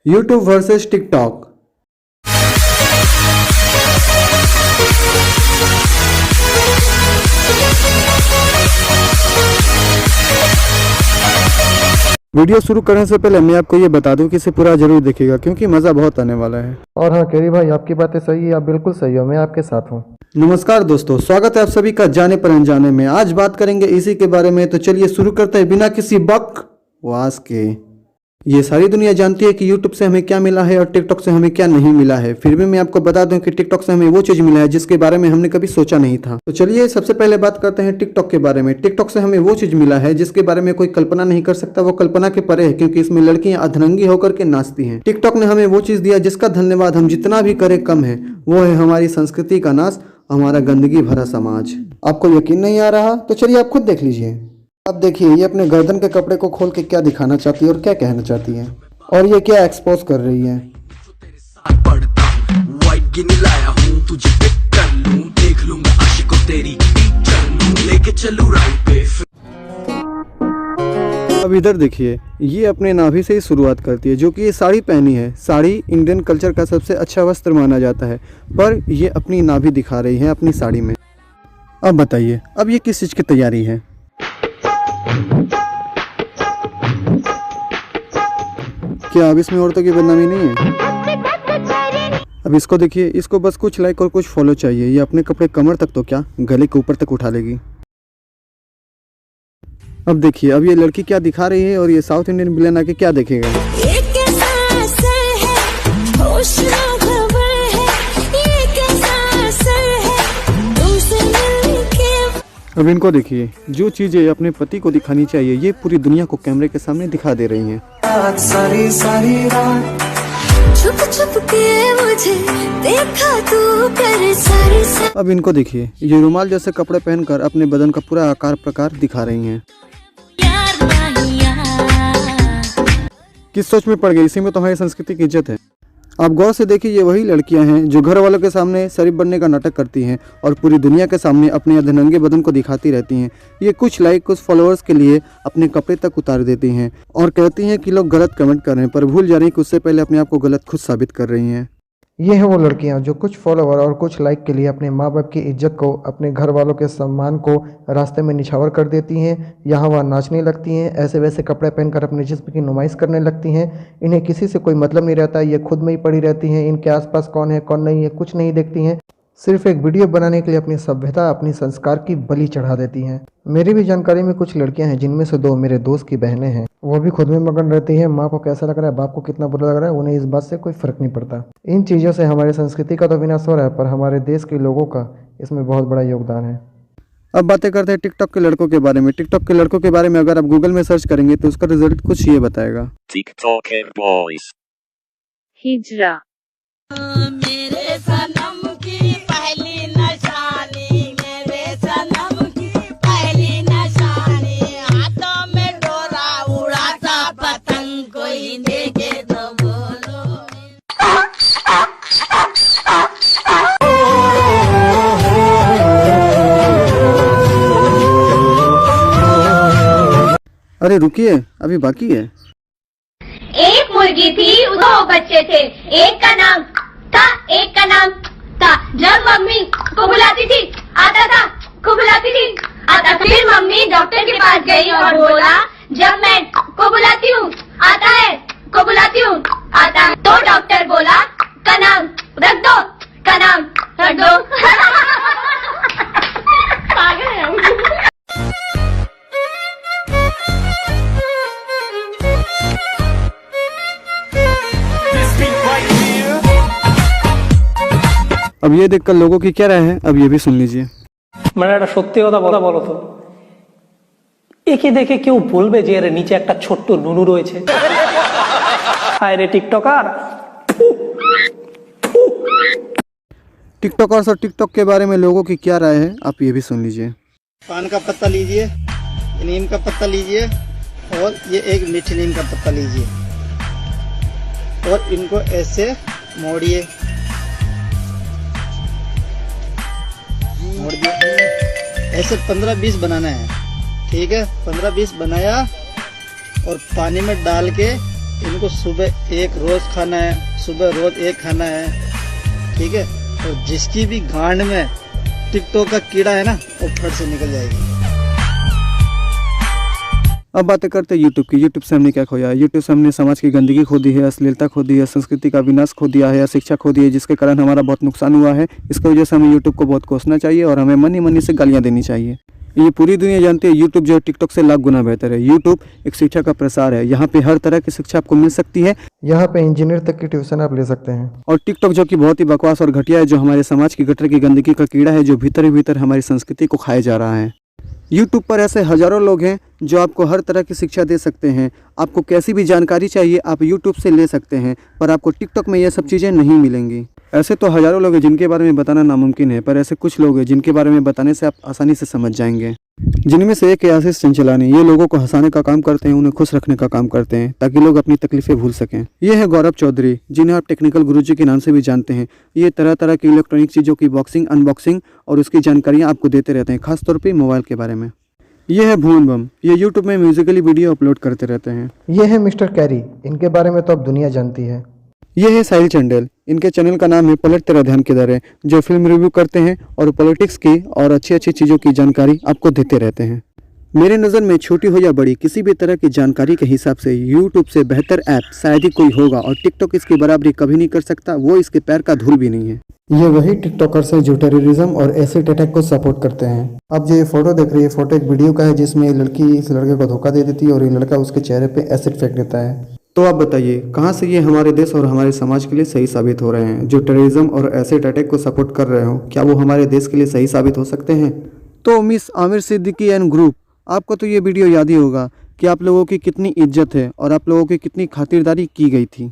YouTube versus TikTok. Video शुरू करने से पहले मैं आपको ये बता दूं कि इसे पूरा जरूर देखिएगा क्योंकि मज़ा बहुत आने वाला है। और हाँ केरी भाई, आपकी बातें सही है, आप बिल्कुल सही हो, मैं आपके साथ हूँ। नमस्कार दोस्तों, स्वागत है आप सभी का जाने पर अनजाने में। आज बात करेंगे इसी के बारे में, तो चलिए शुरू करते हैं बिना किसी बकवास के। ये सारी दुनिया जानती है कि YouTube से हमें क्या मिला है और TikTok से हमें क्या नहीं मिला है। फिर भी मैं आपको बता दूं कि TikTok से हमें वो चीज़ मिला है जिसके बारे में हमने कभी सोचा नहीं था। तो चलिए सबसे पहले बात करते हैं TikTok के बारे में। TikTok से हमें वो चीज़ मिला है जिसके बारे में कोई कल्पना नहीं कर सकता, वो कल्पना के परे है, क्योंकि इसमें लड़कियां अधरंगी होकर के नाचती हैं। TikTok ने हमें वो चीज़ दिया जिसका धन्यवाद हम जितना भी करें कम है, वो है हमारी संस्कृति का नाश, हमारा गंदगी भरा समाज। आपको यकीन नहीं आ रहा तो चलिए आप खुद देख लीजिए। अब देखिए ये अपने गर्दन के कपड़े को खोल के क्या दिखाना चाहती है और क्या कहना चाहती है, और ये क्या एक्सपोज कर रही है। अब इधर देखिए, ये अपने नाभि से ही शुरुआत करती है, जो कि ये साड़ी पहनी है। साड़ी इंडियन कल्चर का सबसे अच्छा वस्त्र माना जाता है, पर ये अपनी नाभि दिखा रही है अपनी साड़ी में। अब बताइए, अब ये किस चीज़ की तैयारी है? क्या अब इसमें औरतों की बदनामी नहीं है? अब इसको देखिए, इसको बस कुछ लाइक और कुछ फॉलो चाहिए। ये अपने कपड़े कमर तक तो क्या, गले के ऊपर तक उठा लेगी। अब देखिए, अब ये लड़की क्या दिखा रही है और ये साउथ इंडियन विलेन आके क्या देखेगा। अब इनको देखिए, जो चीजें अपने पति को दिखानी चाहिए ये पूरी दुनिया को कैमरे के सामने दिखा दे रही हैं। सारी सारी रात छुप छुप के मुझे देखा तू कर सारी। अब इनको देखिए, ये रुमाल जैसे कपड़े पहनकर अपने बदन का पूरा आकार प्रकार दिखा रही हैं। किस सोच में पड़ गई, इसी में तो हमारी संस्कृति की इज्जत है। आप गौर से देखिए, ये वही लड़कियां हैं जो घर वालों के सामने शरीफ बनने का नाटक करती हैं और पूरी दुनिया के सामने अपने अधनंगे बदन को दिखाती रहती हैं। ये कुछ लाइक कुछ फॉलोअर्स के लिए अपने कपड़े तक उतार देती हैं और कहती हैं कि लोग गलत कमेंट कर रहे हैं, पर भूल जा रही हैं कि उससे पहले अपने आप को गलत खुद साबित कर रही हैं। ये हैं वो लड़कियां जो कुछ फॉलोवर और कुछ लाइक के लिए अपने माँ बाप की इज्जत को, अपने घर वालों के सम्मान को रास्ते में निछावर कर देती हैं। यहाँ वहाँ नाचने लगती हैं, ऐसे वैसे कपड़े पहनकर अपने जिस्म की नुमाइश करने लगती हैं। इन्हें किसी से कोई मतलब नहीं रहता, ये खुद में ही पड़ी रहती हैं। इनके आसपास कौन है कौन नहीं है कुछ नहीं देखती हैं, सिर्फ एक वीडियो बनाने के लिए अपनी सभ्यता अपनी संस्कार की बलि चढ़ा देती हैं। मेरी भी जानकारी में कुछ लड़कियां हैं जिनमें से दो मेरे दोस्त की बहनें हैं। वो भी खुद में मगन रहती हैं। माँ को कैसा लग रहा है, बाप को कितना बुरा लग रहा है, उन्हें इस बात से कोई फर्क नहीं पड़ता। इन चीज़ों से हमारी संस्कृति का तो विनाश हो रहा है, पर हमारे देश के लोगों का इसमें बहुत बड़ा योगदान है। अब बातें करते हैं टिकटॉक के लड़कों के बारे में। टिकटॉक के लड़कों के बारे में अगर आप गूगल में सर्च करेंगे तो उसका रिजल्ट कुछ ये बताएगा। TikToker boys. हिजरा मेरे सनम की पहली निशानी, मेरे सनम की पहली निशानी, हाथों में डोरा उड़ाता पतंग, कोई देखे तो बोलो। अरे रुकिए, अभी बाकी है। एक मुर्गी थी, दो बच्चे थे, एक का नाम था, एक का नाम था। जब मम्मी को बुलाती थी आता था, को बुलाती थी आता। फिर मम्मी डॉक्टर के पास गई और बोला, जब मैं को बुलाती हूँ आता है, को बुलाती हूँ आता है। तो डॉक्टर बोला, का नाम रख दो, का नाम रख दो। पागल है हम। अब ये देखकर लोगों की क्या राय है, अब ये भी सुन लीजिए। মানে একটা সত্যি কথা বলো তো, একে দেখে কেউ বলবে যে এর নিচে একটা ছোট্ট নুনু রয়েছে? হায় রে টিকটকার। टिकटॉकर्स और टिकटॉक के बारे में लोगों की क्या राय है, आप ये भी सुन लीजिए। पान का पत्ता लीजिए, नीम का पत्ता लीजिए और ये एक मीठी नीम का पत्ता लीजिए और इनको ऐसे मोड़िए, मोड़ दिया। ऐसे 15-20 बनाना है, ठीक है। 15-20 बनाया और पानी में डाल के इनको सुबह एक रोज खाना है, सुबह रोज एक खाना है, ठीक है। और जिसकी भी गांड में टिकटॉक का कीड़ा है ना, वो फट से निकल जाएगी। अब बातें करते हैं यूट्यूब की। यूट्यूब से हमने क्या खोया है? यूट्यूब से हमने समाज की गंदगी खो दी है, अश्लीलता खो दी है, संस्कृति का विनाश खो दिया है, या शिक्षा खो दी है, जिसके कारण हमारा बहुत नुकसान हुआ है। इसकी वजह से हमें यूट्यूब को बहुत कोसना चाहिए और हमें मनी मनी से गालियाँ देनी चाहिए। ये पूरी दुनिया जानती है यूट्यूब जो है टिकटॉक से लाख गुना बेहतर है। यूट्यूब एक शिक्षा का प्रसार है, यहाँ पे हर तरह की शिक्षा आपको मिल सकती है। यहाँ पे इंजीनियर तक की ट्यूशन आप ले सकते हैं। और टिकटॉक जो कि बहुत ही बकवास और घटिया है, जो हमारे समाज की गटर की गंदगी का कीड़ा है, जो भीतर ही भीतर हमारी संस्कृति को खाए जा रहा है। यूट्यूब पर ऐसे हजारों लोग हैं जो आपको हर तरह की शिक्षा दे सकते हैं। आपको कैसी भी जानकारी चाहिए आप यूट्यूब से ले सकते हैं, पर आपको टिकटॉक में ये सब चीज़ें नहीं मिलेंगी। ऐसे तो हजारों लोग हैं जिनके बारे में बताना नामुमकिन है, पर ऐसे कुछ लोग हैं जिनके बारे में बताने से आप आसानी से समझ जाएंगे। जिनमें से एक है आशीष चंचलानी। ये लोगों को हंसाने का काम करते हैं, उन्हें खुश रखने का काम करते हैं, ताकि लोग अपनी तकलीफें भूल सकें। ये है गौरव चौधरी, जिन्हें आप टेक्निकल गुरुजी के नाम से भी जानते हैं। ये तरह तरह की इलेक्ट्रॉनिक चीज़ों की बॉक्सिंग, अनबॉक्सिंग और उसकी जानकारियाँ आपको देते रहते हैं, खासतौर पर मोबाइल के बारे में। ये है भुवन बम। ये यूट्यूब में म्यूजिकली वीडियो अपलोड करते रहते हैं। ये है मिस्टर कैरी, इनके बारे में तो अब दुनिया जानती है। ये है साहिल चंडेल। इनके चैनल का नाम है पलट तेरा ध्यान किधर है, जो फिल्म रिव्यू करते हैं और पॉलिटिक्स की और अच्छी अच्छी चीज़ों की जानकारी आपको देते रहते हैं। मेरे नज़र में छोटी हो या बड़ी किसी भी तरह की जानकारी के हिसाब से यूट्यूब से बेहतर ऐप शायद ही कोई होगा, और टिकटॉक इसकी बराबरी कभी नहीं कर सकता। वो इसके पैर का धूल भी नहीं है। ये वही टिकटॉकर्स हैं जो टेररिज्म और एसिड अटैक को सपोर्ट करते हैं। अब जो ये फोटो देख रही है, फोटो एक वीडियो का है जिसमें ये लड़की इस लड़के को धोखा दे देती है और ये लड़का उसके चेहरे पे एसिड फेंक देता है। तो आप बताइए कहाँ से ये हमारे देश और हमारे समाज के लिए सही साबित हो रहे हैं? जो टेररिज्म और एसिड अटैक को सपोर्ट कर रहे हो, क्या वो हमारे देश के लिए सही साबित हो सकते हैं? तो miss Aamir Siddiqui and group, आपको तो ये वीडियो याद ही होगा कि आप लोगों की कितनी इज्जत है और आप लोगों की कितनी खातिरदारी की गई थी।